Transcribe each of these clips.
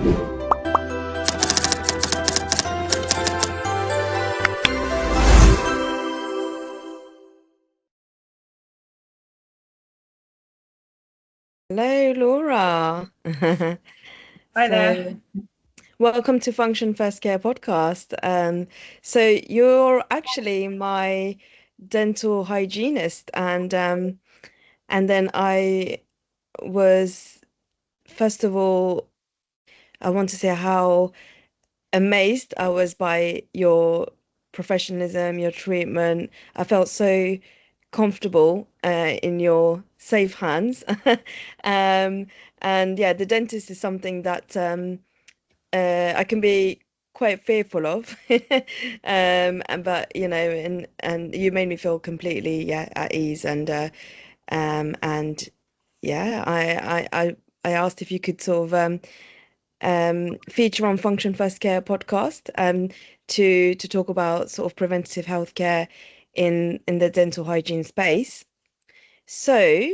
Hello, Laura. Hi there. So, welcome to Function First Care podcast. So you're actually my dental hygienist, and then I was first of all, I want to say how amazed I was by your professionalism, your treatment. I felt so comfortable in your safe hands. Um, and yeah, the dentist is something that I can be quite fearful of. And but and you made me feel completely at ease and yeah, I asked if you could sort of feature on Function First Care podcast to talk about sort of preventative healthcare in the dental hygiene space. So,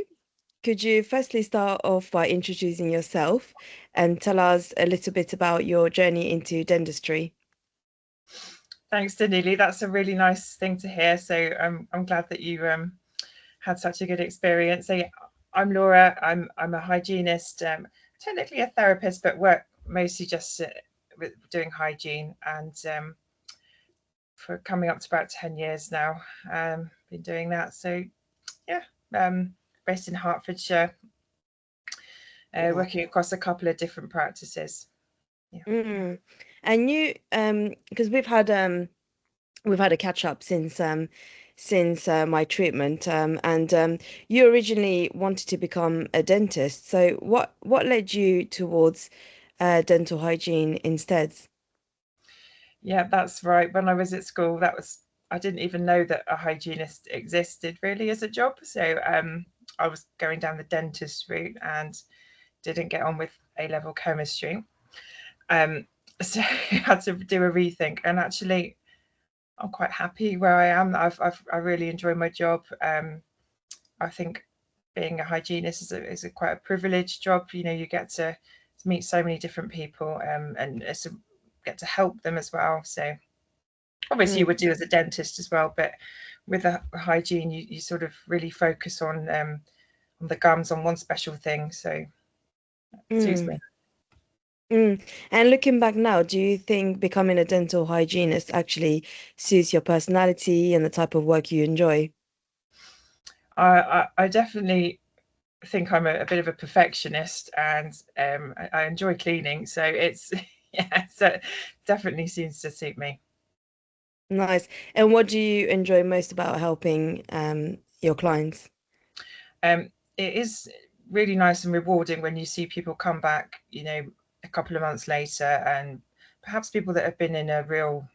could you firstly start off by introducing yourself and tell us a little bit about your journey into dentistry? Thanks, Danili. That's a really nice thing to hear. So I'm glad that you had such a good experience. So yeah, I'm Laura. I'm a hygienist, technically a therapist, but work mostly just with doing hygiene. And for coming up to about 10 years now, been doing that. So yeah, based in Hertfordshire, Yeah. working across a couple of different practices. Yeah. Mm. And you, because we've had a catch up since my treatment, and you originally wanted to become a dentist. So what led you towards dental hygiene instead? Yeah, that's right. When I was at school, I didn't even know that a hygienist existed really as a job. So I was going down the dentist route and didn't get on with A-level chemistry. Um, so I had to do a rethink. And actually, I'm quite happy where I am. I really enjoy my job. I think being a hygienist is a quite a privileged job. You know, you get to meet so many different people, and get to help them as well. So obviously you would do as a dentist as well, but with the hygiene, you sort of really focus on the gums on one special thing. So it suits me. Mm. Mm. And looking back now, do you think becoming a dental hygienist actually suits your personality and the type of work you enjoy? I definitely think I'm a bit of a perfectionist, and I enjoy cleaning. So it's yeah, so definitely seems to suit me. Nice. And what do you enjoy most about helping your clients? It is really nice and rewarding when you see people come back, you know, a couple of months later, and perhaps people that have been in a real,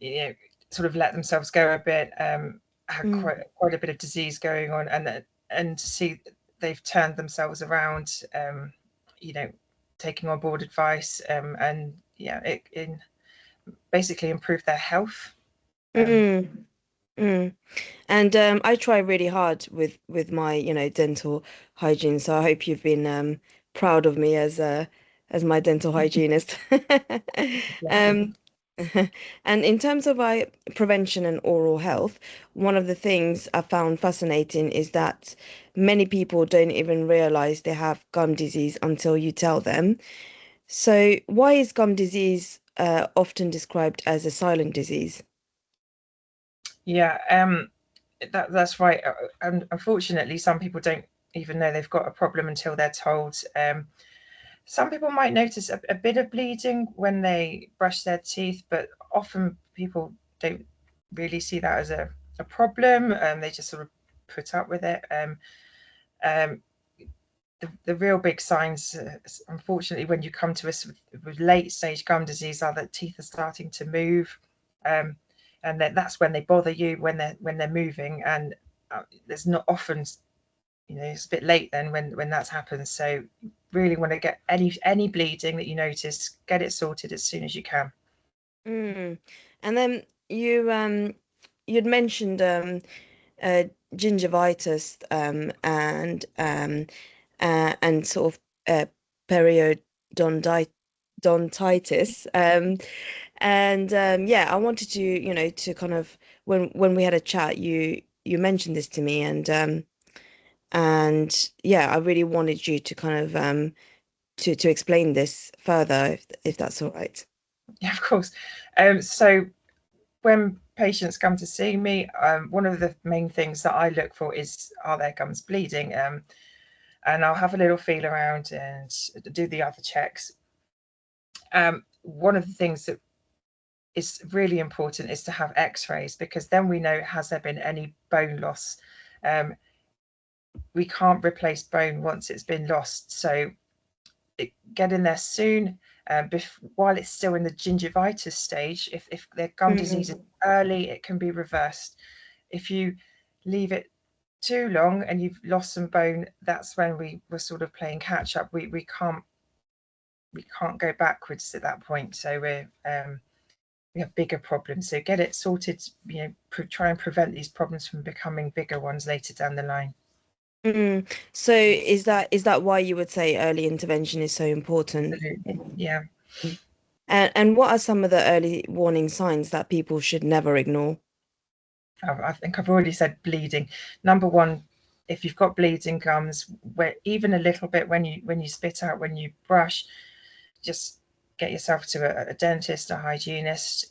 you know, sort of let themselves go a bit, had Mm. quite a bit of disease going on, and to see they've turned themselves around, you know, taking on board advice, and yeah, it in basically improve their health. Um, Mm. Mm. And I try really hard with my, dental hygiene. So I hope you've been proud of me as my dental hygienist. Um, and in terms of prevention and oral health, one of the things I found fascinating is that many people don't even realize they have gum disease until you tell them. So why is gum disease often described as a silent disease? yeah, that's right. And unfortunately, some people don't even know they've got a problem until they're told. Some people might notice a bit of bleeding when they brush their teeth, but often people don't really see that as a problem. They just sort of put up with it. Um, the real big signs, unfortunately, when you come to us with late stage gum disease, are that teeth are starting to move, um, and that's when they bother you when they're moving, and there's not often, you know, it's a bit late then when that's happened. So really want to get any bleeding that you notice, get it sorted as soon as you can. Mm. And then you'd mentioned uh gingivitis and sort of periodontitis. periodontitis. And yeah, I wanted to, to kind of when we had a chat, you mentioned this to me, and yeah, I really wanted you to kind of to explain this further, if that's all right. Yeah, of course. So when patients come to see me, one of the main things that I look for is, are their gums bleeding? And I'll have a little feel around and do the other checks. One of the things that is really important is to have x-rays, because then we know, has there been any bone loss? We can't replace bone once it's been lost. So get in there soon, while it's still in the gingivitis stage. If their gum disease is early, it can be reversed. If you leave it too long and you've lost some bone, that's when we're sort of playing catch up. We can't go backwards at that point. So we have bigger problems. So get it sorted. Try and prevent these problems from becoming bigger ones later down the line. So is that why you would say early intervention is so important? Absolutely, yeah. And what are some of the early warning signs that people should never ignore? I think I've already said bleeding. Number one, if you've got bleeding gums, where even a little bit when you spit out, when you brush, just get yourself to a dentist, a hygienist.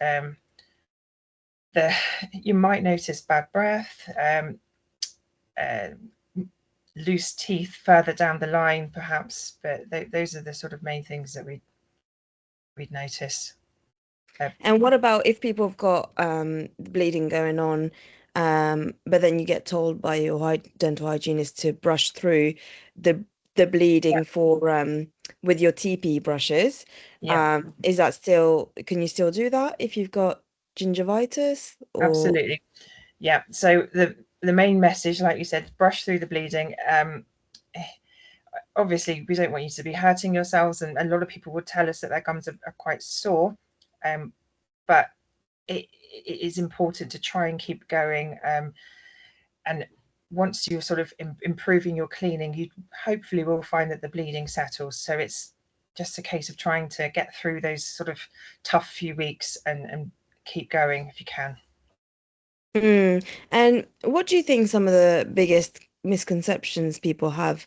You might notice bad breath, uh, loose teeth further down the line, perhaps, but those are the sort of main things that we'd notice. And what about if people have got bleeding going on, but then you get told by your dental hygienist to brush through the Yeah, bleeding for with your TP brushes? yeah, Is that still, can you still do that if you've got gingivitis or? absolutely. Yeah. So the main message, like you said, brush through the bleeding. Obviously, we don't want you to be hurting yourselves, and a lot of people would tell us that their gums are quite sore, but it is important to try and keep going. And once you're sort of improving your cleaning, you hopefully will find that the bleeding settles. So it's just a case of trying to get through those sort of tough few weeks and keep going if you can. And what do you think some of the biggest misconceptions people have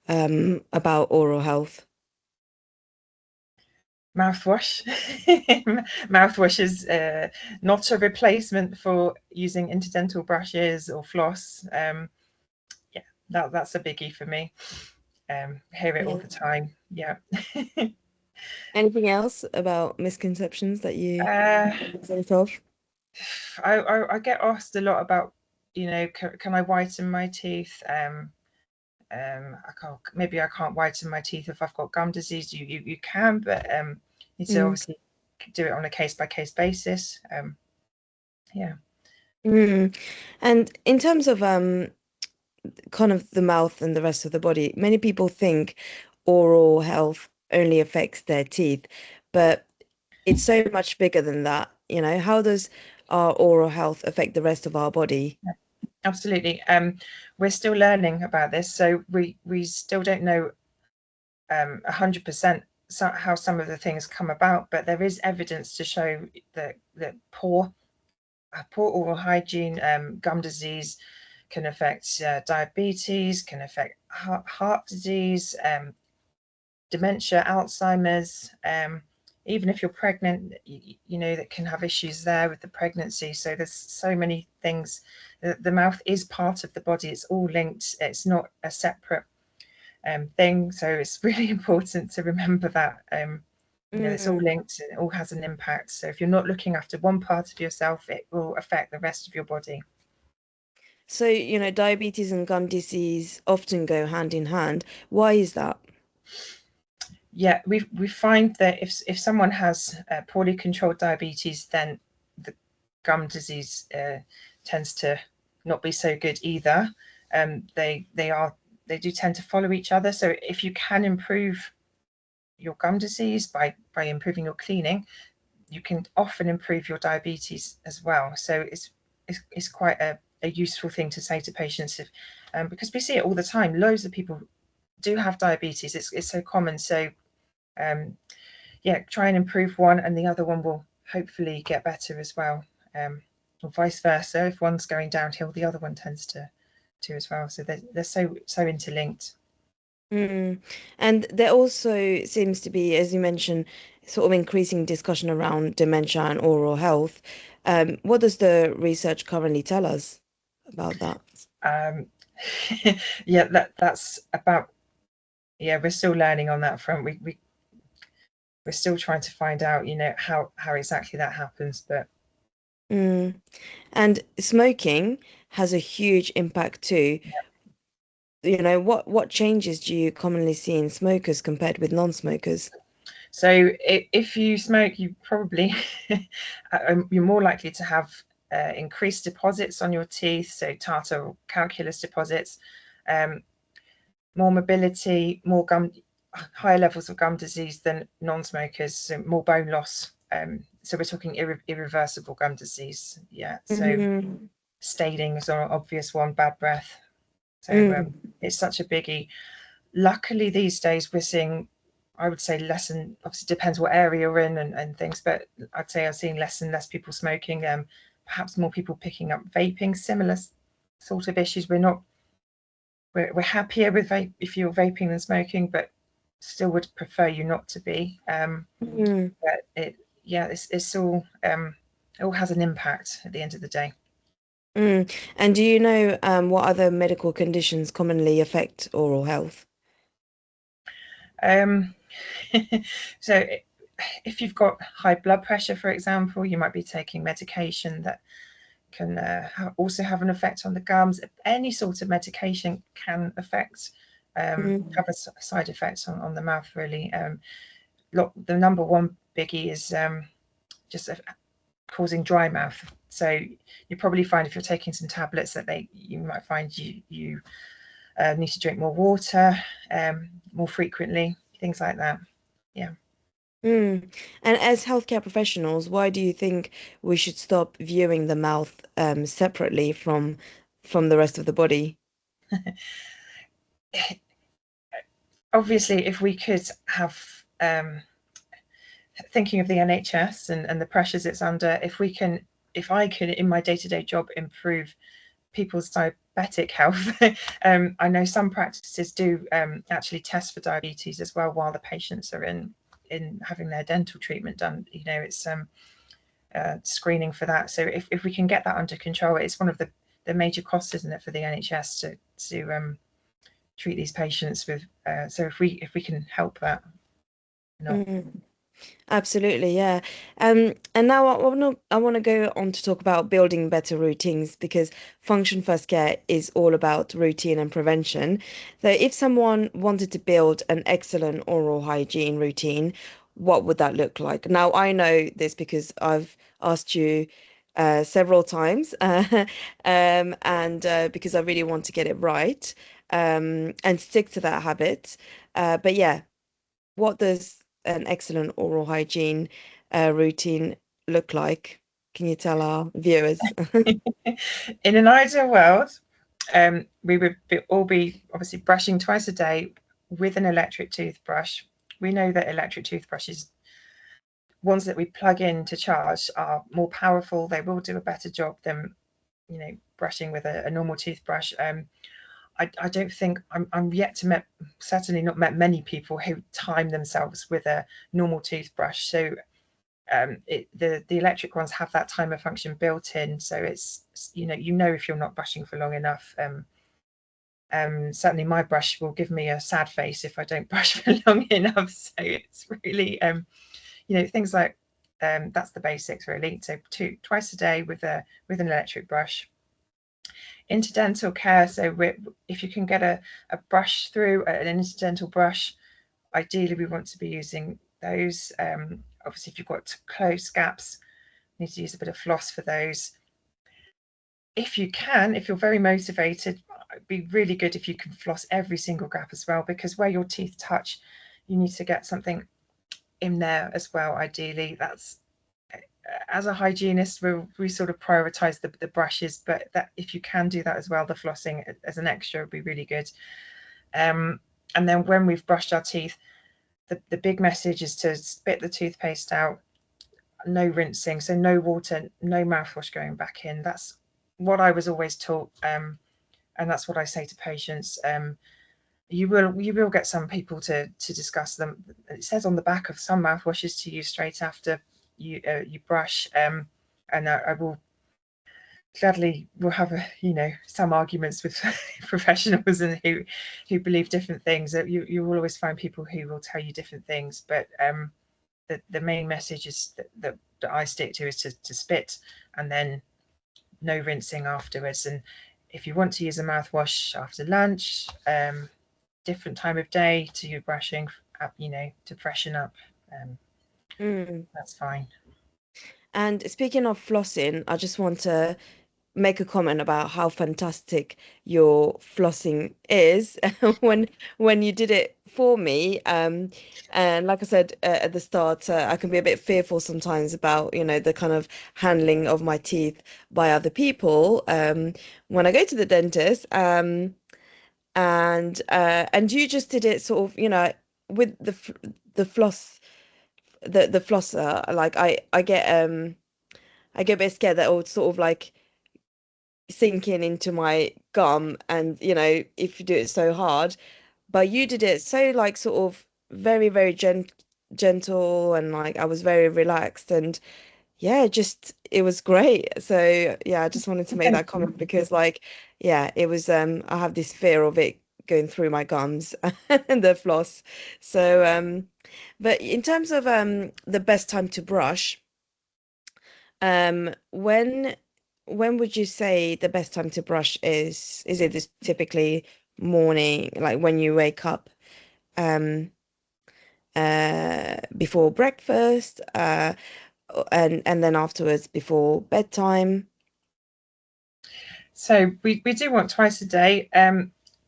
about oral health? Mouthwash. Mouthwash is not a replacement for using interdental brushes or floss. Yeah, that's a biggie for me. Hear it all Yeah. the time. Yeah. Anything else about misconceptions that you uh, think of? I get asked a lot about, can I whiten my teeth? I can't whiten my teeth if I've got gum disease. You can, but you need to Mm. obviously do it on a case by case basis. Yeah. Mm. And in terms of kind of the mouth and the rest of the body, many people think oral health only affects their teeth, but it's so much bigger than that. How does our oral health affect the rest of our body? Absolutely. We're still learning about this, so we still don't know 100% how some of the things come about, but there is evidence to show that poor oral hygiene, gum disease can affect diabetes, can affect heart disease, dementia, Alzheimer's. Even if you're pregnant, that can have issues there with the pregnancy. So there's so many things. The mouth is part of the body. It's all linked. It's not a separate thing. So it's really important to remember that. It's all Mm. linked and it all has an impact. So if you're not looking after one part of yourself, it will affect the rest of your body. So, diabetes and gum disease often go hand in hand. Why is that? Yeah, we find that if someone has poorly controlled diabetes, then the gum disease tends to not be so good either. They do tend to follow each other. So if you can improve your gum disease by improving your cleaning, you can often improve your diabetes as well. So it's quite a useful thing to say to patients, because we see it all the time. Loads of people do have diabetes. It's so common. So yeah, try and improve one, and the other one will hopefully get better as well, or vice versa. If one's going downhill, the other one tends to as well. So they're so interlinked. Mm. And there also seems to be, as you mentioned, sort of increasing discussion around dementia and oral health. What does the research currently tell us about that? Um, yeah, that's about, yeah, we're still learning on that front. We're still trying to find out, how exactly that happens. But Mm. And smoking has a huge impact too. What changes do you commonly see in smokers compared with non-smokers? so if you smoke, you probably you're more likely to have increased deposits on your teeth, so tartar or calculus deposits, um, more mobility, more gum, higher levels of gum disease than non-smokers, so more bone loss. So we're talking irreversible gum disease. Yeah. So Mm. staining is an obvious one, bad breath. So Mm. it's such a biggie. Luckily, these days we're seeing, I would say, less, and obviously depends what area you're in and things, but I'd say I'm seeing less and less people smoking. Perhaps more people picking up vaping, similar sort of issues. We're happier with vape if you're vaping than smoking, but still would prefer you not to be. Mm. But it's all it all has an impact at the end of the day. Mm. And do you know what other medical conditions commonly affect oral health? Um, so if you've got high blood pressure, for example, you might be taking medication that can also have an effect on the gums. Any sort of medication can affect, Mm. have a side effects on the mouth, really. Look, the number one biggie is just causing dry mouth. So you probably find if you're taking some tablets that you might find you need to drink more water more frequently, things like that. Yeah. Mm. And as healthcare professionals, why do you think we should stop viewing the mouth separately from the rest of the body? Obviously, if we could have, thinking of the NHS and the pressures it's under, if I could in my day-to-day job improve people's diabetic health. I know some practices do actually test for diabetes as well while the patients are in having their dental treatment done. It's screening for that. So if we can get that under control, it's one of the major costs, isn't it, for the NHS to treat these patients with. So if we can help that, not. Mm. Absolutely, yeah. And now I want to go on to talk about building better routines because Function First Care is all about routine and prevention. So if someone wanted to build an excellent oral hygiene routine, what would that look like? Now I know this because I've asked you several times, and because I really want to get it right, and stick to that habit. But yeah. What does an excellent oral hygiene routine look like? Can you tell our viewers? In an ideal world, we would all be obviously brushing twice a day with an electric toothbrush. We know that electric toothbrushes, ones that we plug in to charge, are more powerful. They will do a better job than brushing with a normal toothbrush. I don't think I'm yet to certainly not met many people who time themselves with a normal toothbrush. So the electric ones have that timer function built in, so it's if you're not brushing for long enough. Certainly my brush will give me a sad face if I don't brush for long enough. So it's really things like that's the basics really. So twice a day with an electric brush. Interdental care. So if you can get a brush through an interdental brush, ideally we want to be using those. Obviously, if you've got close gaps, you need to use a bit of floss for those. If you can, if you're very motivated, it'd be really good if you can floss every single gap as well, because where your teeth touch, you need to get something in there as well. Ideally, that's as a hygienist, we sort of prioritize the brushes, but that if you can do that as well, the flossing as an extra would be really good. And then when we've brushed our teeth, the big message is to spit the toothpaste out, no rinsing, so no water, no mouthwash going back in. That's what I was always taught, and that's what I say to patients. You will get some people to discuss them. It says on the back of some mouthwashes to use straight after you brush, and I will gladly will have some arguments with professionals and who believe different things. You will always find people who will tell you different things, but the main message is that I stick to is to spit and then no rinsing afterwards. And if you want to use a mouthwash after lunch, different time of day to your brushing, to freshen up, Mm. that's fine. And speaking of flossing, I just want to make a comment about how fantastic your flossing is when you did it for me. And like I said at the start, I can be a bit fearful sometimes about, the kind of handling of my teeth by other people when I go to the dentist. And you just did it sort of, with the floss, the flosser. Like I get a bit scared that it would sort of like sinking into my gum and if you do it so hard, but you did it so like sort of very very gentle, and like I was very relaxed, and yeah, just it was great. So yeah, I just wanted to make that comment because like yeah, it was I have this fear of it going through my gums and the floss. So but in terms of the best time to brush, when would you say the best time to brush is? Is it just typically morning, like when you wake up, um, before breakfast, and then afterwards before bedtime? So we do want twice a day.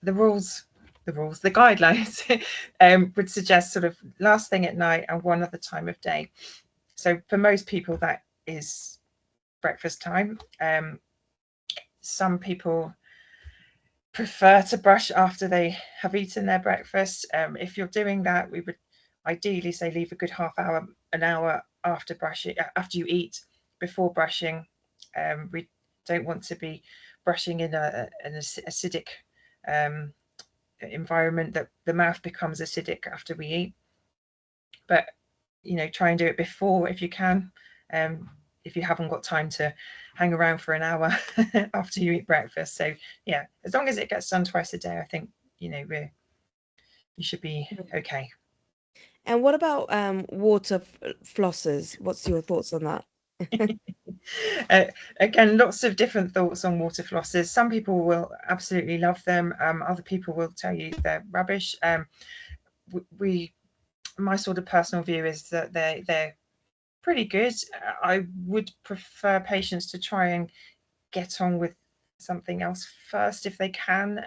The rules, the guidelines would suggest sort of last thing at night and one other time of day. So for most people, that is breakfast time. Some people prefer to brush after they have eaten their breakfast. If you're doing that, we would ideally say leave a good half hour, an hour after brushing, after you eat, before brushing. We don't want to be brushing in an acidic um, environment that the mouth becomes acidic after we eat. But try and do it before if you can. Um, if you haven't got time to hang around for an hour after you eat breakfast. So yeah, as long as it gets done twice a day, I think you should be okay. And what about water flossers? What's your thoughts on that? uh, Again, lots of different thoughts on water flossers. Some people will absolutely love them. Other people will tell you they're rubbish. We My sort of personal view is that they're pretty good. I would prefer patients to try and get on with something else first if they can.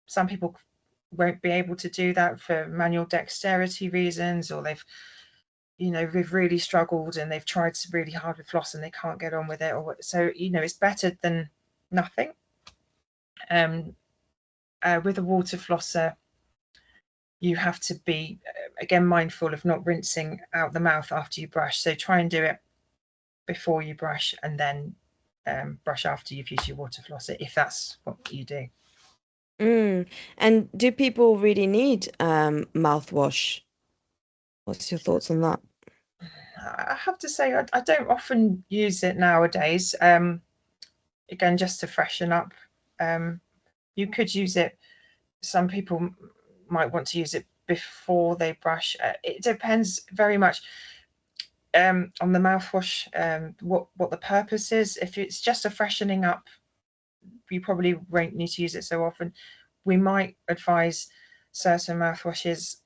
Some people won't be able to do that for manual dexterity reasons, or they've really struggled and they've tried really hard with floss and they can't get on with it, or so it's better than nothing. With a water flosser, you have to be again mindful of not rinsing out the mouth after you brush. So try and do it before you brush, and then brush after you've used your water flosser, if that's what you do. Mm. And do people really need mouthwash? What's your thoughts on that? I have to say, I don't often use it nowadays. Again, just to freshen up. Um, you could use it. Some people might want to use it before they brush. It depends very much on the mouthwash, what the purpose is. If it's just a freshening up, you probably won't need to use it so often. We might advise certain mouthwashes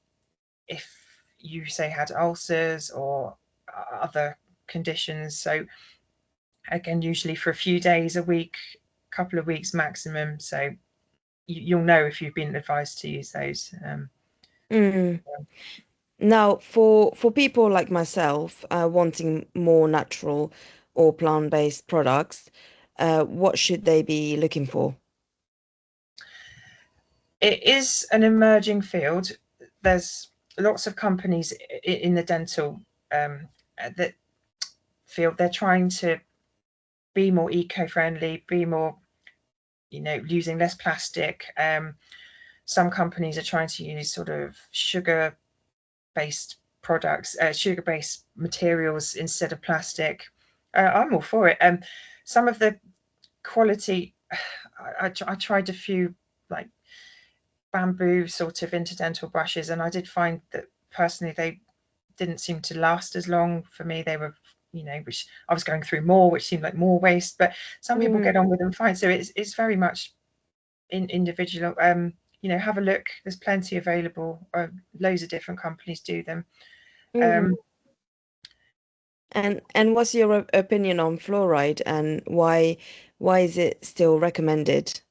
if you say had ulcers or other conditions. So again, usually for a few days, a week, couple of weeks maximum. So you'll know if you've been advised to use those. Mm. Now, for people like myself, wanting more natural or plant-based products, what should they be looking for? It is an emerging field. There's lots of companies in the dental that feel they're trying to be more eco-friendly, be more, using less plastic. Some companies are trying to use sort of sugar-based products, sugar-based materials instead of plastic. I'm all for it. Some of the quality, I tried a few like bamboo sort of interdental brushes, and I did find that personally they didn't seem to last as long for me. They were, which I was going through more, which seemed like more waste. But some people get on with them fine. So it's very much individual. Have a look. There's plenty available. Loads of different companies do them. Mm. Um, And what's your opinion on fluoride and why is it still recommended?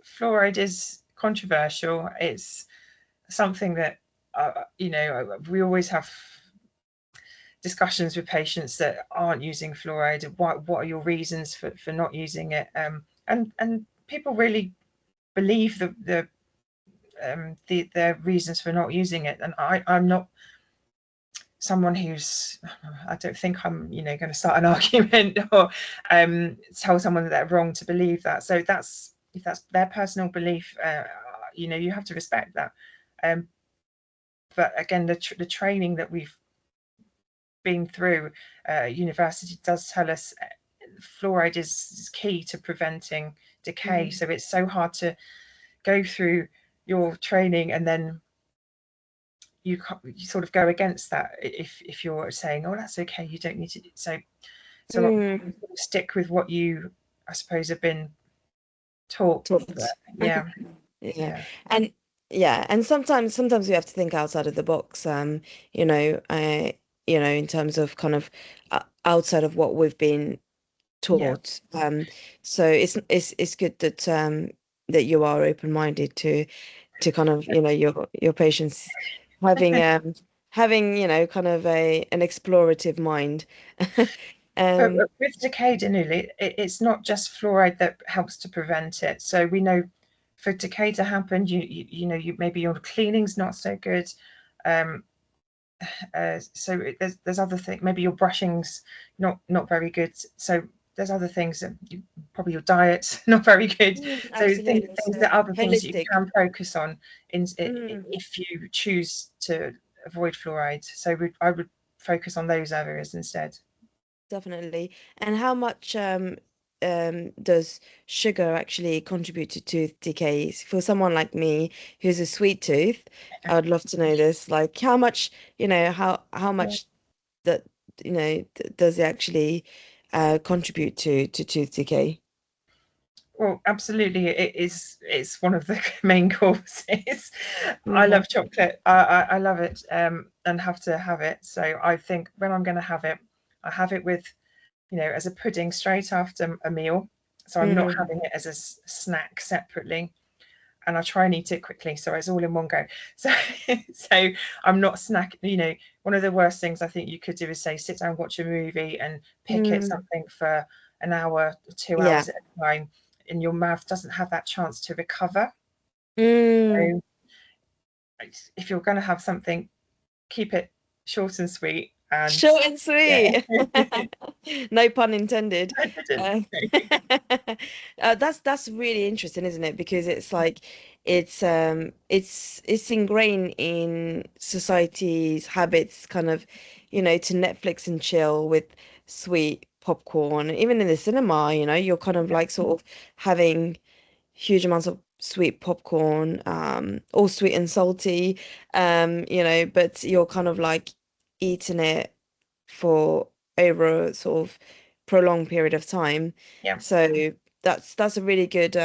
Fluoride is controversial. It's something that we always have discussions with patients that aren't using fluoride. What are your reasons for not using it? And people really believe the reasons for not using it. And I'm not someone who's, I don't think I'm going to start an argument or tell someone that they're wrong to believe that. So if that's their personal belief, you have to respect that. But again, the training that we've been through university does tell us fluoride is key to preventing decay. So it's so hard to go through your training and then you sort of go against that if you're saying, oh, that's okay, you don't need to. So Mm. stick with what you, I suppose, have been taught. Taught. Yeah, Yeah. yeah, And yeah, and sometimes we have to think outside of the box, in terms of kind of outside of what we've been yeah. taught. So it's good that you are open-minded to kind of, your patients having kind of an explorative mind. But Um, with decay denuli, it's not just fluoride that helps to prevent it. So we know for decay to happen, you maybe your cleaning's not so good. Um, so there's other things. Maybe your brushing's not very good. So there's other things that probably your diet's not very good. So Absolutely. things So that other things that you holistic. can focus on Mm, if you choose to avoid fluoride. So I would focus on those areas instead. definitely. And how much does sugar actually contribute to tooth decay? For someone like me who's a sweet tooth, I would love to know this. Like how much, how Yeah. much that, does it actually contribute to tooth decay? Well, absolutely, it is. It's one of the main causes. I Mm, love chocolate. I love it, and have to have it. So I think when I'm going to have it, I have it with, as a pudding straight after a meal. So I'm not mm, having it as a snack separately, and I try and eat it quickly, so it's all in one go. So, so I'm not snack. One of the worst things I think you could do is say sit down, watch a movie, and pick at mm, something for an hour, 2 hours yeah. at a time, and your mouth doesn't have that chance to recover. Mm. So if you're going to have something, keep it short and sweet. And Short and yeah, sweet. No pun intended. I didn't. Uh, that's really interesting, isn't it? Because it's like it's ingrained in society's habits, kind of, to Netflix and chill with sweet popcorn. Even in the cinema, you're kind of like sort of having huge amounts of sweet popcorn, all sweet and salty, but you're kind of like eating it for over a sort of prolonged period of time. Yeah, So that's a really good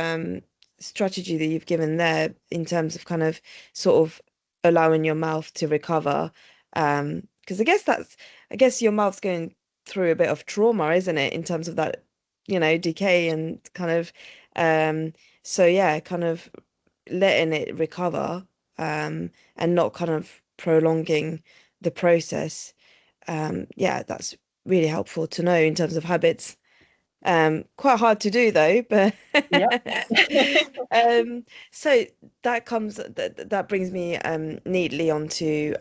strategy that you've given there in terms of kind of sort of allowing your mouth to recover. Because I guess your mouth's going through a bit of trauma, isn't it, in terms of that, decay and kind of um so yeah, kind of letting it recover and not kind of prolonging the process. Yeah, that's really helpful to know in terms of habits. Quite hard to do though, but Yeah. um, so that brings me neatly onto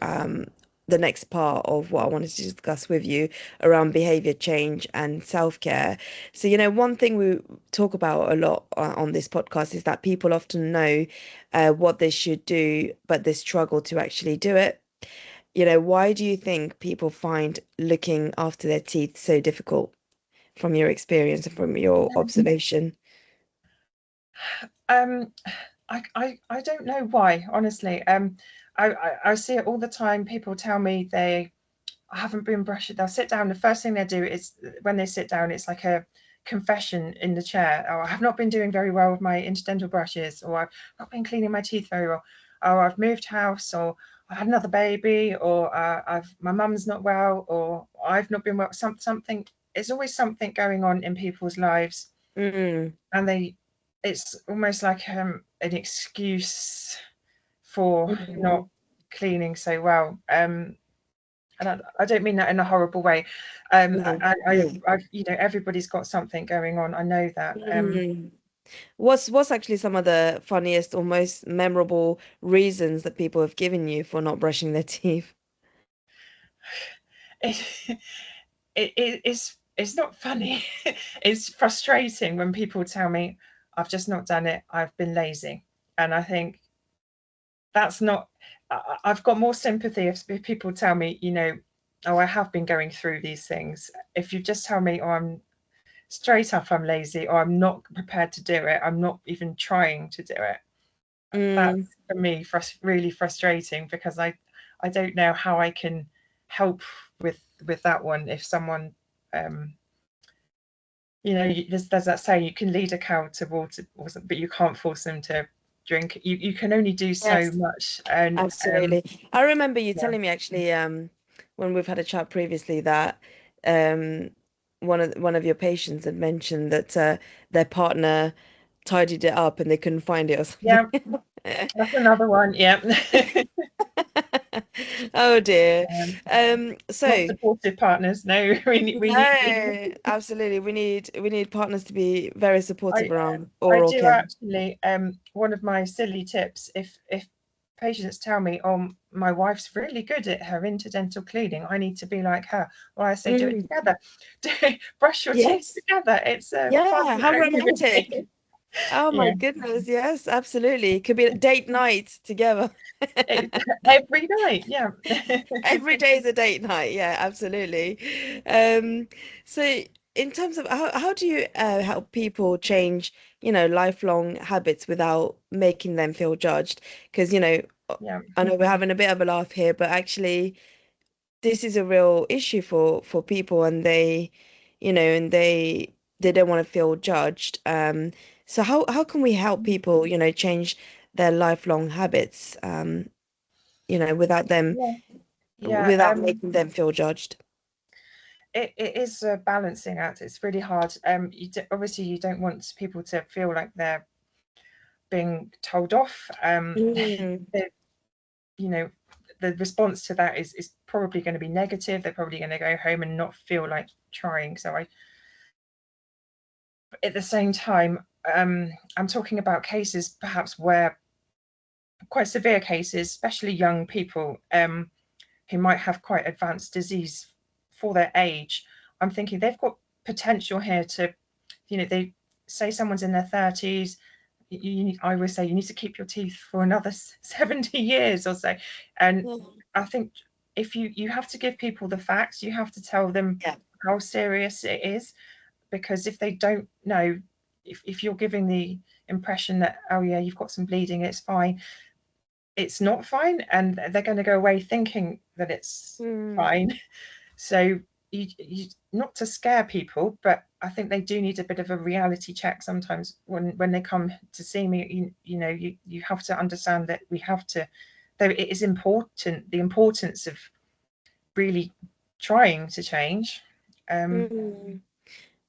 the next part of what I wanted to discuss with you around behavior change and self-care. So, one thing we talk about a lot on this podcast is that people often know what they should do, but they struggle to actually do it. Why do you think people find looking after their teeth so difficult from your experience and from your observation? Um, I don't know why, honestly. I see it all the time. People tell me they haven't been brushing. They'll sit down. The first thing they do is when they sit down, it's like a confession in the chair. Oh, I have not been doing very well with my interdental brushes, or I've not been cleaning my teeth very well. Or I've moved house, or I had another baby, or I've my mum's not well, or I've not been well. Something. There's always something going on in people's lives, Mm, and it's almost like an excuse for not mm, cleaning so well. And I don't mean that in a horrible way. no. Everybody's got something going on. I know that. Mm. What's actually some of the funniest or most memorable reasons that people have given you for not brushing their teeth? It, it's not funny. It's frustrating when people tell me I've just not done it. I've been lazy, and I think that's not. I've got more sympathy if people tell me, oh, I have been going through these things. If you just tell me, oh, I'm straight up, I'm lazy, or I'm not prepared to do it, I'm not even trying to do it. Mm, That's for me really frustrating because I don't know how I can help with that one. If someone, um, there's that saying, you can lead a cow to water, but you can't force them to drink. You can only do so yes, much, and absolutely. I remember you yeah, telling me actually, when we've had a chat previously that um one of your patients had mentioned that their partner tidied it up and they couldn't find it or yeah, something. that's another one. Yeah. Oh dear. um, Not So supportive partners. No, we need. no, absolutely. We need partners to be very supportive I around I oral do care. actually. One of my silly tips, if patients tell me, "Oh, my wife's really good at her interdental cleaning. I need to be like her." Well, I say, "Do it Mm, together. Brush your teeth yes. together. It's a fun Yeah, how romantic. activity." Oh my Yeah, goodness. Yes, absolutely. It could be a date night together. it, every night. Yeah. Every day is a date night. Yeah, absolutely. Um, so in terms of how do you help people change, lifelong habits without making them feel judged? Because, Yeah. I know we're having a bit of a laugh here, but actually this is a real issue for people and they don't want to feel judged. So how can we help people, change their lifelong habits, without them Yeah. Yeah. without making them feel judged? It is a balancing act. It's really hard. Obviously you don't want people to feel like they're being told off. Mm, They, you know, the response to that is probably going to be negative. They're probably going to go home and not feel like trying. So at the same time, I'm talking about cases perhaps where quite severe cases, especially young people who might have quite advanced disease for their age. I'm thinking they've got potential here to, they say someone's in their 30s. I always say you need to keep your teeth for another 70 years or so. And yeah. I think if you have to give people the facts, you have to tell them Yeah. how serious it is, because if they don't know, if you're giving the impression that, oh yeah, you've got some bleeding, it's fine, it's not fine, and they're going to go away thinking that it's Mm, fine. So you not to scare people, but I think they do need a bit of a reality check sometimes when they come to see me. You have to understand that we have to, though it is important, the importance of really trying to change. um mm.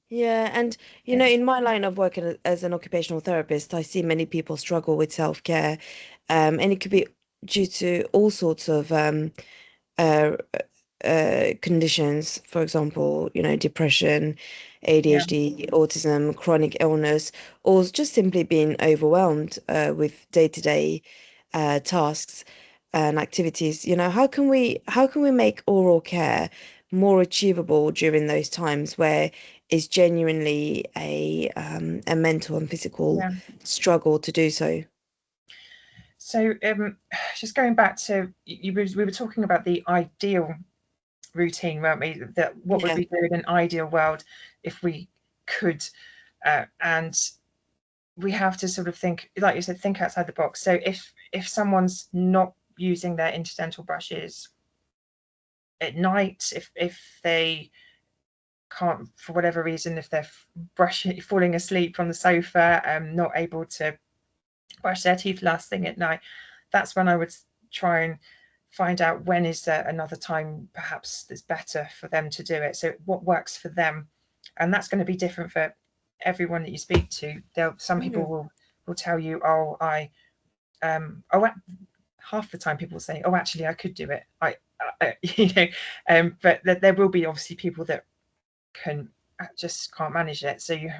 Yeah, and it's in my line of work as an occupational therapist, I see many people struggle with self-care, and it could be due to all sorts of uh, conditions, for example, depression, Yeah, ADHD, autism, chronic illness, or just simply being overwhelmed with day-to-day tasks and activities. How can we make oral care more achievable during those times where it's genuinely a mental and physical yeah. struggle to do so? So, just going back to we were talking about the ideal routine, weren't we? That what would Yeah. we do in an ideal world if we could, and we have to sort of think, like you said, think outside the box. So if someone's not using their interdental brushes at night, if they can't for whatever reason, if they're brushing falling asleep on the sofa, not able to brush their teeth last thing at night, that's when I would try and find out when is there another time perhaps that's better for them to do it. So what works for them, and that's going to be different for everyone that you speak to. Some people Mm, will tell you, oh, oh, half the time people say, oh, actually, I could do it. But there will be obviously people that can just can't manage it. So you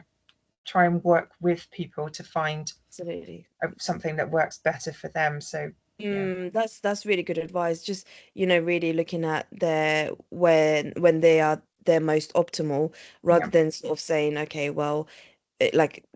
try and work with people to find absolutely. something that works better for them. So yeah, That's really good advice. Just, really looking at their when they are their most optimal, yeah, rather than sort of saying, okay, well,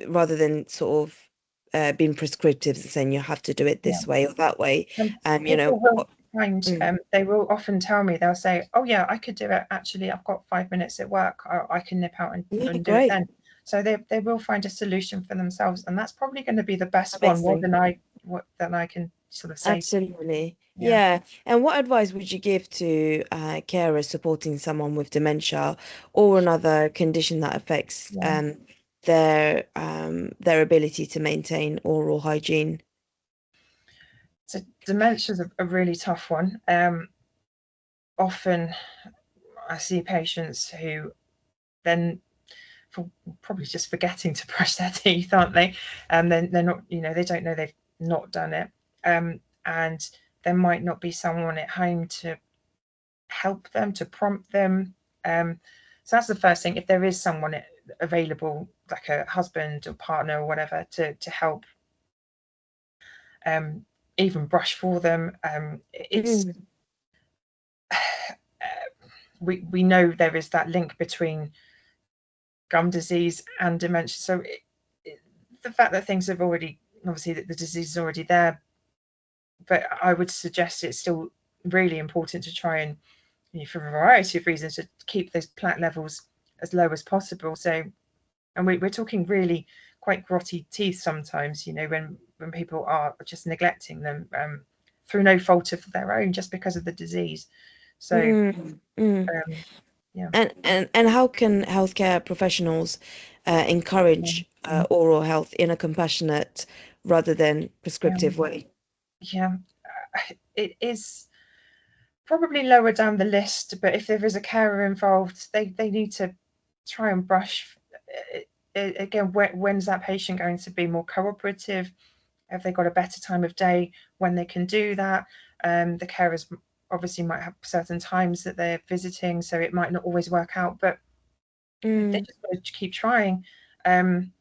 rather than sort of being prescriptive and saying you have to do it yeah. this way or that way. And Um, you know, people will what, find, mm, they will often tell me, they'll say, oh yeah, I could do it. Actually, I've got 5 minutes at work. I can nip out yeah, and do it great, then. So they will find a solution for themselves, and that's probably going to be the best one, more amazing. than I can sort of say. Absolutely. Yeah, Yeah. And what advice would you give to carers supporting someone with dementia or another condition that affects yeah. their ability to maintain oral hygiene? So dementia is a really tough one. Often I see patients who then for probably just forgetting to brush their teeth, aren't they? And then they're not, they don't know they've not done it. And there might not be someone at home to help them, to prompt them. So that's the first thing. If there is someone available, like a husband or partner or whatever, to help, um, even brush for them, it's Mm, we know there is that link between gum disease and dementia. So the fact that things have already, obviously, that the disease is already there, but I would suggest it's still really important to try and, for a variety of reasons, to keep those plaque levels as low as possible. So, and we're talking really quite grotty teeth sometimes, when people are just neglecting them, through no fault of their own, just because of the disease. So, mm. yeah. And how can healthcare professionals encourage oral health in a compassionate rather than prescriptive Um, way? yeah, it is probably lower down the list, but if there is a carer involved, they need to try and brush. Again, when's that patient going to be more cooperative? Have they got a better time of day when they can do that? The carers obviously might have certain times that they're visiting, so it might not always work out, but they Mm, just got to keep trying. Um,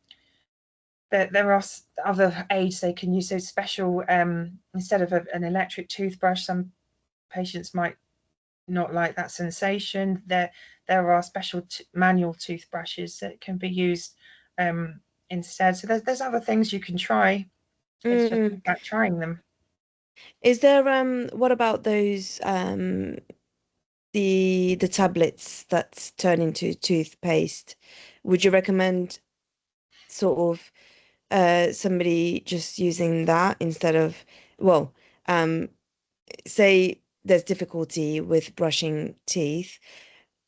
there are other aids they can use. So special, instead of an electric toothbrush, some patients might not like that sensation. There are special manual toothbrushes that can be used, um, instead. So there's other things you can try. It's just mm. about trying them. Is there what about those the tablets that turn into toothpaste? Would you recommend sort of somebody just using that instead of, well, um say there's difficulty with brushing teeth,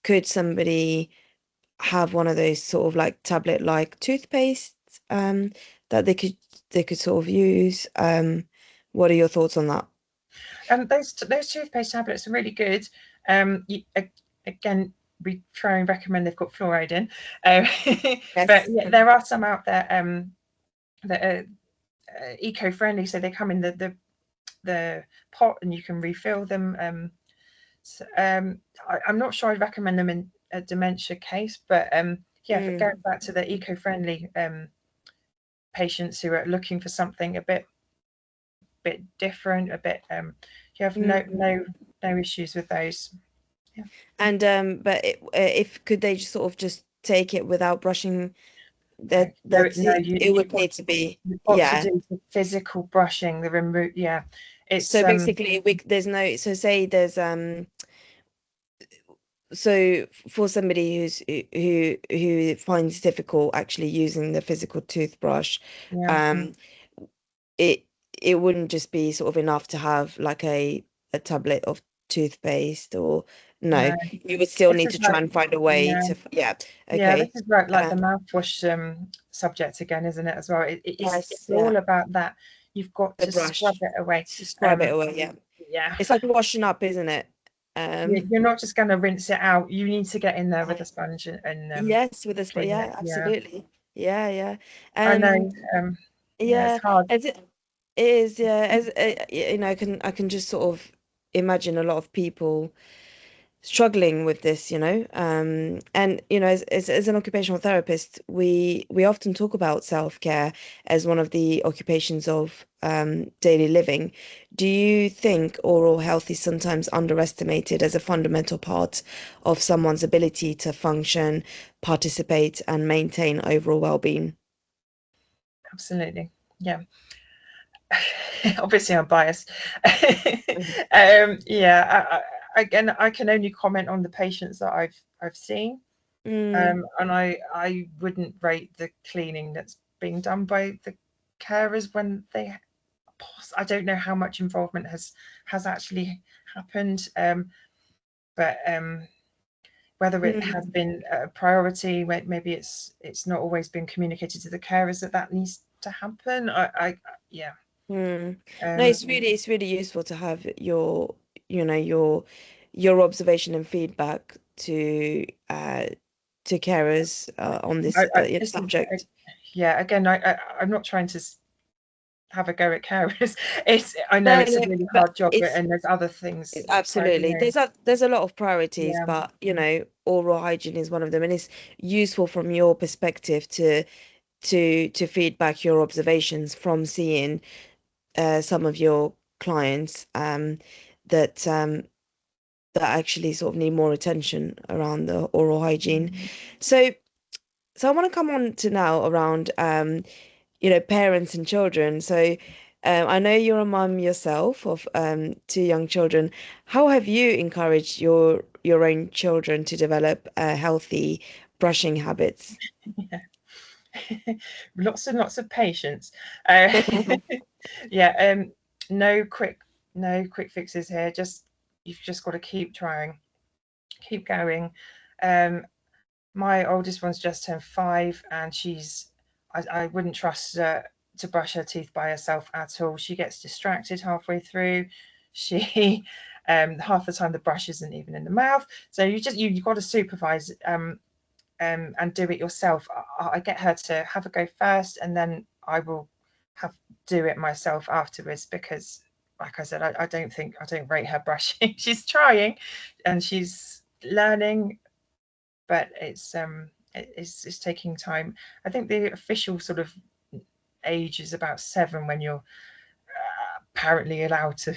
could somebody have one of those sort of like tablet-like toothpastes that they could sort of use? What are your thoughts on that? Those toothpaste tablets are really good. Again, we try and recommend they've got fluoride in, but Yes. yeah, there are some out there, that are eco-friendly. So they come in the pot, and you can refill them. So, I'm not sure I'd recommend them in a dementia case, but yeah, for going back to the eco-friendly patients who are looking for something a bit different, a bit you have no issues with those. Yeah. And but if could they just sort of just take it without brushing No, no, that no, it would need to be, you've got to yeah. do the physical brushing, the remove. Yeah, it's So basically there's no, so say there's so for somebody who finds it difficult actually using the physical toothbrush, yeah, um it it wouldn't just be sort of enough to have like a tablet of toothpaste, or no, no. you would still This need is to try like and find a way yeah, to, yeah, yeah. This okay. is like uh, the mouthwash subject again, isn't it? As well, yes, it's yeah, all about that. You've got the to scrub brush it away. to scrub it Um, away, yeah. yeah, It's like washing up, isn't it? you're not just going to rinse it out. You need to get in there with Yeah. a sponge and Yes, with a clean it. yeah, Yeah, absolutely. Yeah, yeah. I Um, know. Yeah, it's yeah, hard. as it is, yeah, as you know, I can just sort of imagine a lot of people struggling with this, and as an occupational therapist, we often talk about self-care as one of the occupations of daily living. Do you think oral health is sometimes underestimated as a fundamental part of someone's ability to function, participate, and maintain overall well-being? Absolutely. Yeah. Obviously, I'm biased. Mhm. Yeah. Again, I can only comment on the patients that I've seen, Mm, and I wouldn't rate the cleaning that's being done by the carers when they. I don't know how much involvement has actually happened, but whether it has mm, been a priority, maybe it's not always been communicated to the carers that needs to happen. Yeah. mm. No, Um, it's really useful to have your observation and feedback to carers on this this is subject. yeah. Again, I'm not trying to have a go at carers. It's I know No, it's a no, really but hard job, it's and there's other things. absolutely, there's a lot of priorities, Yeah, but oral hygiene is one of them, and it's useful from your perspective to feedback your observations from seeing some of your clients that that actually sort of need more attention around the oral hygiene. So, so I want to come on to now around parents and children. So, I know you're a mum yourself of two young children. How have you encouraged your own children to develop healthy brushing habits? yeah. Lots and lots of patience. Uh, yeah. No quick, no quick fixes here. Just you've just got to keep trying, keep going. Um, my oldest one's just turned 5, and I wouldn't trust her to brush her teeth by herself at all. She gets distracted halfway through. She half the time the brush isn't even in the mouth. So you've got to supervise and do it yourself. I get her to have a go first, and then I will have do it myself afterwards, because like I said, I don't rate her brushing. She's trying and she's learning, but it's taking time. I think the official sort of age is about 7, when you're apparently allowed to.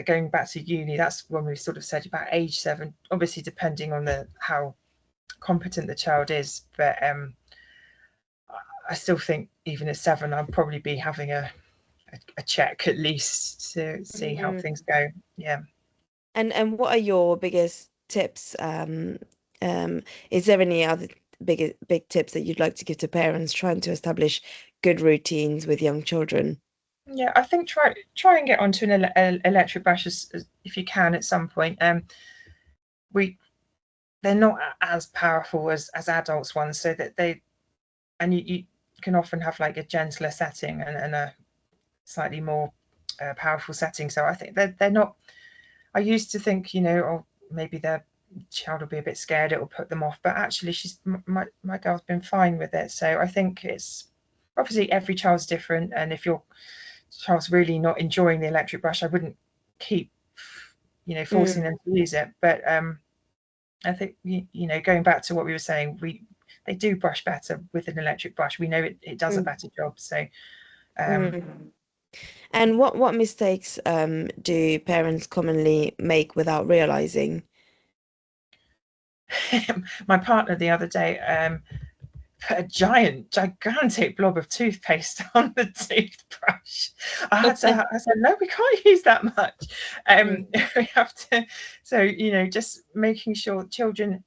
Going back to uni, that's when we sort of said about age 7. Obviously, depending on the how competent the child is, but I still think even at 7, I'd probably be having a check at least to see how Mm. things go. Yeah. And what are your biggest tips? Is there any other big tips that you'd like to give to parents trying to establish good routines with young children? Yeah, I think try and get onto an electric brush if you can at some point. We They're not as powerful as adults ones, so that you can often have like a gentler setting and a slightly more powerful setting. So I think they're not. I used to think, oh, maybe their child will be a bit scared, it will put them off, but actually my girl's been fine with it. So I think it's obviously every child's different, and if your child's really not enjoying the electric brush, I wouldn't keep forcing them Mm, to use it. But I think going back to what we were saying, they do brush better with an electric brush. We know it does a mm, better job. So um, mm. And what mistakes do parents commonly make without realizing? my partner the other day put a gigantic blob of toothpaste on the toothbrush. I said, no, we can't use that much. Mm, We have to, so, just making sure children,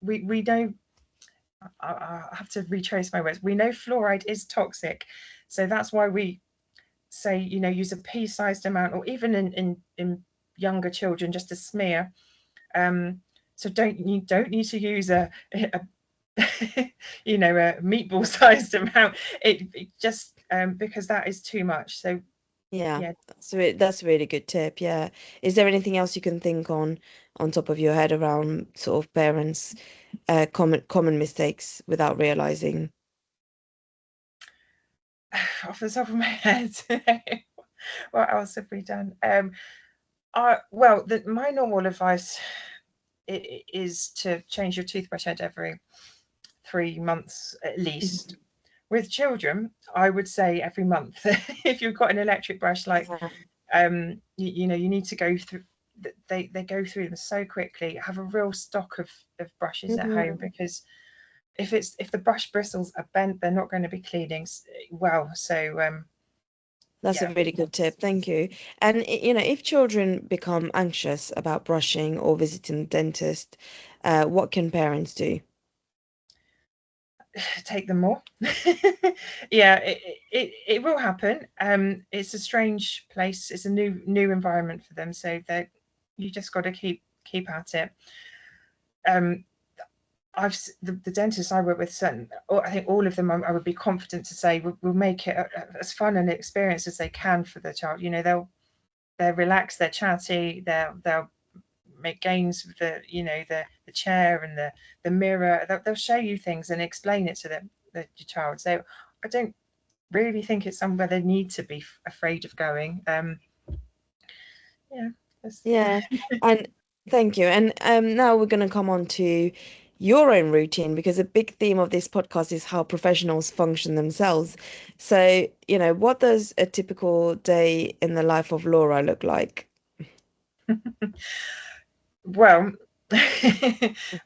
we know, I have to retrace my words. We know fluoride is toxic. So that's why we say, use a pea-sized amount, or even in younger children, just a smear. Um, so you don't need to use a a meatball sized amount. It just because that is too much. So yeah, yeah. that's a really good tip. Yeah. Is there anything else you can think on top of your head around sort of parents common mistakes without realizing? Off the top of my head, what else have we done? Well, my normal advice is to change your toothbrush head every 3 months at least. Mhm. With children, I would say every month. If you've got an electric brush, like Yeah. you need to go through. They go through them so quickly. Have a real stock of brushes at home, Mhm. because if the brush bristles are bent, they're not going to be cleaning well. So That's a yeah. really good tip. Thank you. And if children become anxious about brushing or visiting the dentist, what can parents do? Take them more. Yeah, it will happen. It's a strange place. It's a new environment for them. So that you just got to keep at it. Um, the dentists I work with, certain, I think all of them, I would be confident to say will make it as fun an experience as they can for the child. They'll relax, they're chatty, they'll make games with the chair and the mirror. They'll show you things and explain it to the child. So I don't really think it's somewhere they need to be afraid of going. Yeah. Yeah, and thank you. And now we're going to come on to your own routine because a big theme of this podcast is how professionals function themselves. So, what does a typical day in the life of Laura look like? Well,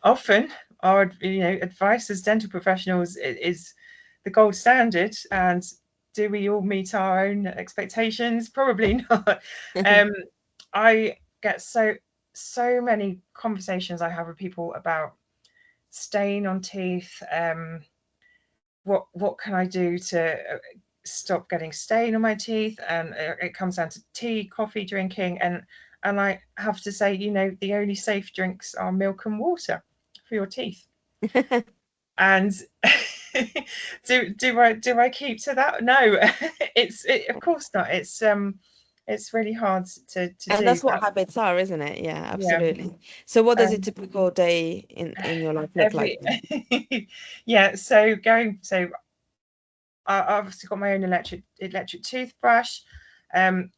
often our advice as dental professionals is the gold standard, and do we all meet our own expectations? Probably not. Um, I get so many conversations I have with people about stain on teeth. What can I do to stop getting stain on my teeth? And it comes down to tea, coffee drinking, and I have to say, the only safe drinks are milk and water for your teeth. And do I keep to that? No, of course not. It's really hard to And do, that's what but habits are, isn't it? Yeah, yeah. absolutely. So what does a Um, typical day in your life look like every then? yeah. So I've obviously got my own electric toothbrush. I'm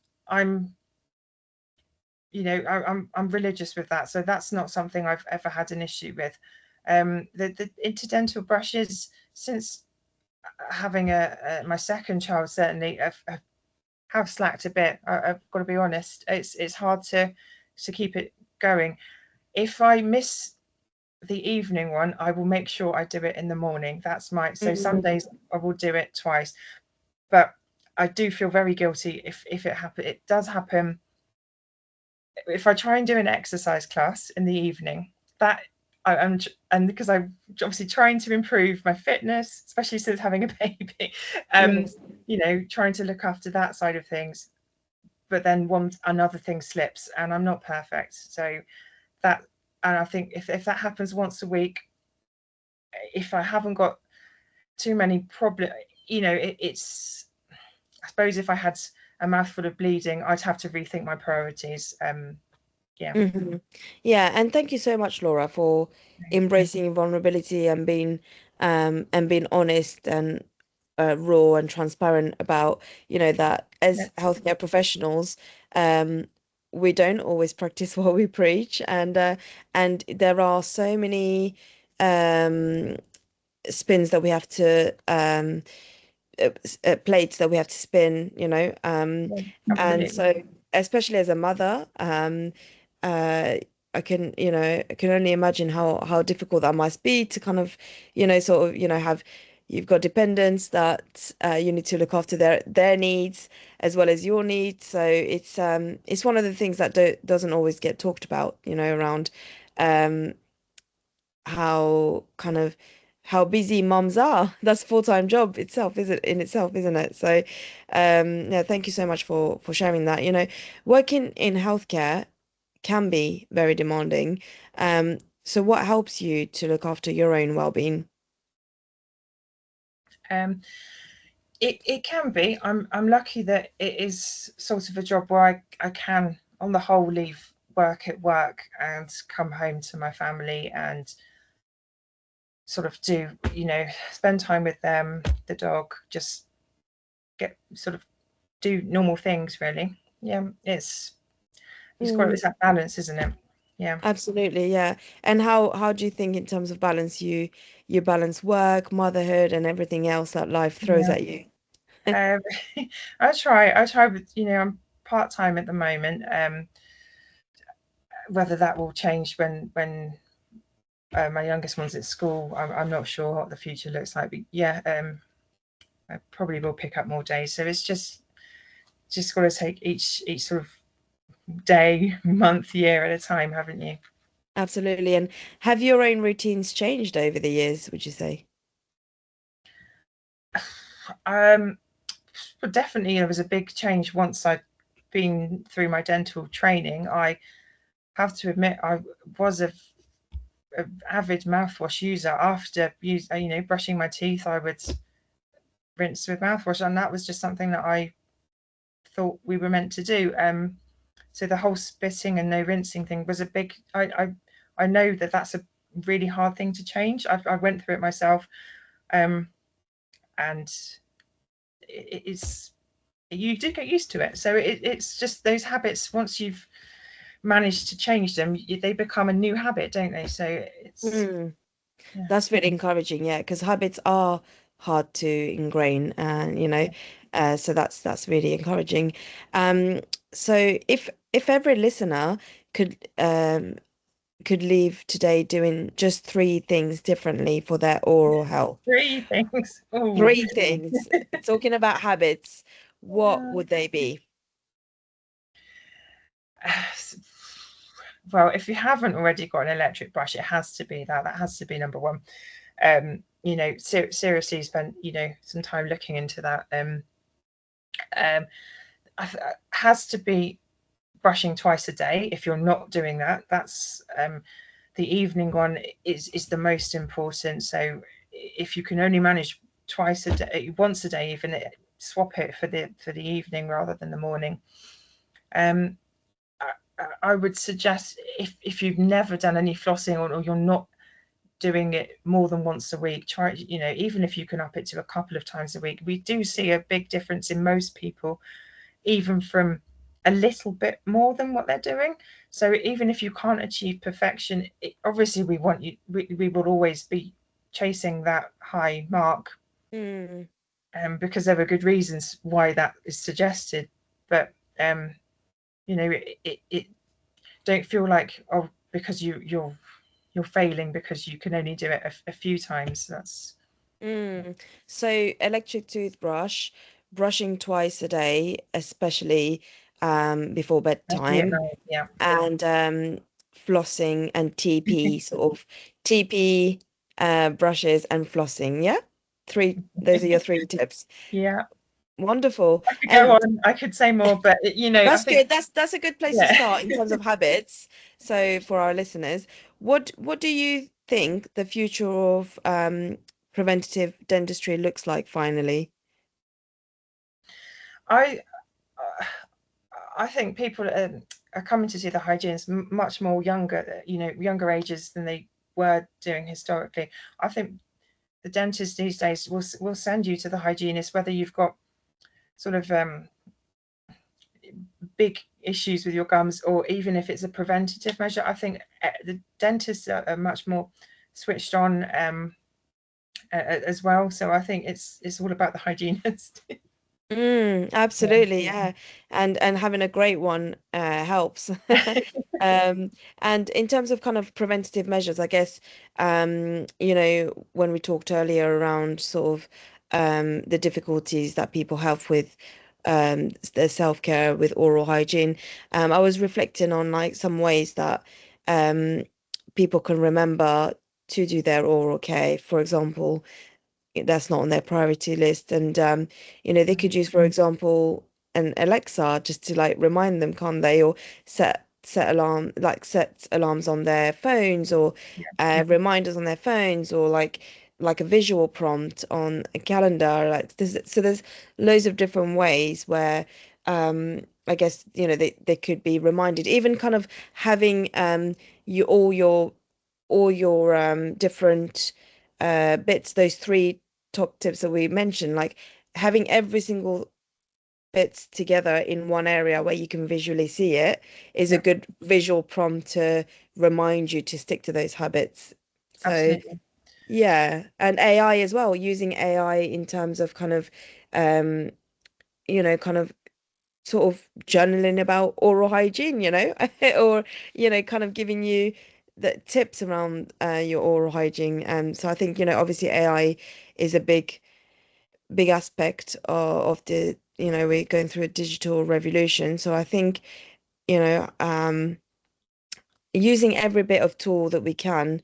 I'm religious with that, so that's not something I've ever had an issue with. The interdental brushes, since having my second child, certainly have slacked a bit. I've got to be honest. It's hard to keep it going. If I miss the evening one, I will make sure I do it in the morning. So some Mm, days I will do it twice, but I do feel very guilty if it happen. It does happen if I try and do an exercise class in the evening. That I am, and because I'm obviously trying to improve my fitness, especially since having a baby. Um, yes. Trying to look after that side of things, but then another thing slips, and I'm not perfect. So that, and I think if that happens once a week, if I haven't got too many problems, it's. I suppose if I had a mouthful of bleeding, I'd have to rethink my priorities. Yeah. Hmm. Yeah, and thank you so much, Laura, for embracing vulnerability and being honest and raw and transparent about, that Yeah. as healthcare professionals, um, we don't always practice what we preach, and there are so many um spins that we have to plates that we have to spin, Yeah, and absolutely. so especially as a mother, uh, I can, I can only imagine how difficult that must be to kind of, sort of, have you've got dependents that you need to look after their needs as well as your needs. So it's one of the things that doesn't always get talked about, around um how kind of how busy moms are. That's a full-time job itself, is it in itself, isn't it? So, yeah, thank you so much for sharing that. Working in healthcare can be very demanding. So what helps you to look after your own well-being? Um, it can be. I'm lucky that it is sort of a job where I can, on the whole, leave work at work and come home to my family and sort of do, spend time with them, the dog, just get sort of do normal things really. Yeah, it's that balance, isn't it? Yeah. Absolutely, yeah. And how do you think in terms of balance you balance work, motherhood, and everything else that life throws Yeah. at you? Um, I try, but I'm part time at the moment. Whether that will change when my youngest one's at school, I'm not sure what the future looks like. But yeah, I probably will pick up more days. So it's just got to take each sort of day, month, year at a time, haven't you? Absolutely. And have your own routines changed over the years, would you say? Um, but definitely there was a big change once I'd been through my dental training. I have to admit I was a avid mouthwash user. After brushing my teeth, I would rinse with mouthwash, and that was just something that I thought we were meant to do. So the whole spitting and no rinsing thing was a big. I know that that's a really hard thing to change. I went through it myself, um, and it's you do get used to it. So it's just those habits. Once you've managed to change them, they become a new habit, don't they? So it's Mm, yeah, that's really encouraging, yeah, because habits are hard to ingrain, and so that's really encouraging. Um, so if every listener could leave today doing just three things differently for their oral health, three things. Oh, three things, talking about habits, what yeah. would they be? Well, if you haven't already got an electric brush, it has to be that. That has to be number one. Seriously spent some time looking into that. Um, has to be brushing twice a day. If you're not doing that, that's the evening one is the most important. So if you can only manage twice a day, once a day, even swap it for the evening rather than the morning. Um, I would suggest if you've never done any flossing or you're not doing it more than once a week, try, even if you can up it to a couple of times a week. We do see a big difference in most people, even from a little bit more than what they're doing. So even if you can't achieve perfection, obviously we will always be chasing that high mark, Mm, because there are good reasons why that is suggested. But um, it don't feel like, oh, because you're failing because you can only do it a few times. That's mm. So electric toothbrush, brushing twice a day, especially before especially at bedtime, night. Yeah. and flossing and TP, sort of TP brushes and flossing. Yeah, three. Those are your three tips. Yeah, Wonderful. I could go And on. I could say more, but I that's think good. That's a good place to yeah. start in terms of habits. So for our listeners, what do you think the future of preventative dentistry looks like finally? I I think people are coming to see the hygienists much more younger, younger ages than they were doing historically. I think the dentist these days will send you to the hygienist whether you've got sort of big issues with your gums, or even if it's a preventative measure, I think the dentists are much more switched on as well. So I think it's all about the hygienist. Yeah. Absolutely, yeah. And having a great one helps. Um, and in terms of kind of preventative measures, I guess when we talked earlier around sort of the difficulties that people have with their self-care with oral hygiene, I was reflecting on like some ways that um people can remember to do their oral care. For example, that's not on their priority list. And they could use, for example, an Alexa just to like remind them, can't they? Or set alarms on their phones, or Yeah. reminders on their phones, or like a visual prompt on a calendar. There's loads of different ways where I guess they could be reminded, even kind of having you all your different bits, those three top tips that we mentioned, like having every single bits together in one area where you can visually see it is a Yeah, good visual prompt to remind you to stick to those habits. So absolutely. yeah, and AI as well, using AI in terms of kind of um kind of sort of journaling about oral hygiene, or kind of giving you the tips around your oral hygiene. So I think, obviously AI is a big aspect of the, we're going through a digital revolution. So I think, using every bit of tool that we can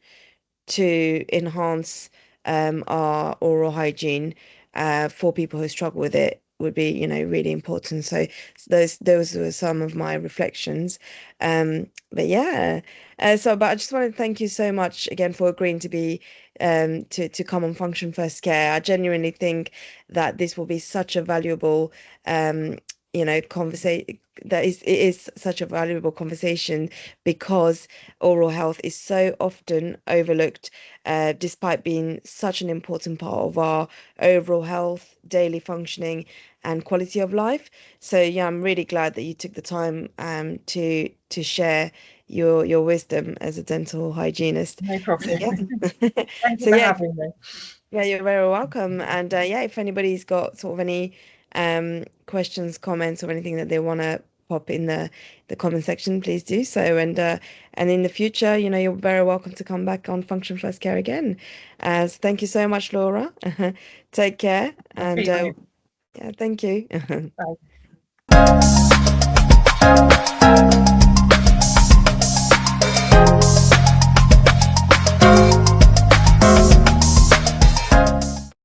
to enhance our oral hygiene for people who struggle with it would be, really important. So those were some of my reflections. But yeah, but I just want to thank you so much again for agreeing to be to come on Function First Care. I genuinely think that this will be such a valuable conversation. It is such a valuable conversation because oral health is so often overlooked, despite being such an important part of our overall health, daily functioning, and quality of life. So yeah, I'm really glad that you took the time to share your wisdom as a dental hygienist. No So problem. yeah, Thank you so for yeah, having me. yeah, you're very welcome. And yeah, if anybody's got sort of any questions, comments, or anything that they want to pop in the comment section, please do so. And in the future, you're very welcome to come back on Function First Care again. So thank you so much, Laura. Take care, I'll and speak to you. yeah, thank you. Bye.